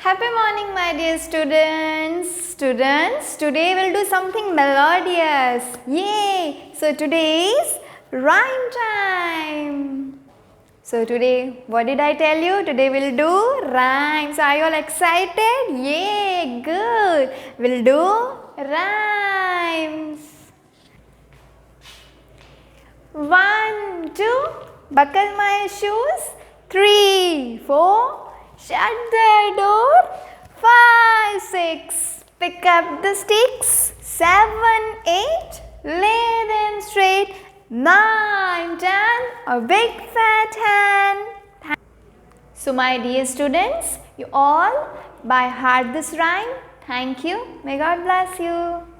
Happy morning, my dear students. Students, today we'll do something melodious. Yay! So today is rhyme time. So today, what did I tell you? Today we'll do rhymes. Are you all excited? Yay! Good. We'll do rhymes. 1, 2, buckle my shoes. 3, 4, shut the door. 5, 6, pick up the sticks. 7, 8, lay them straight. 9, 10, a big fat hen. So my dear students, you all by heart this rhyme. Thank you. May God bless you.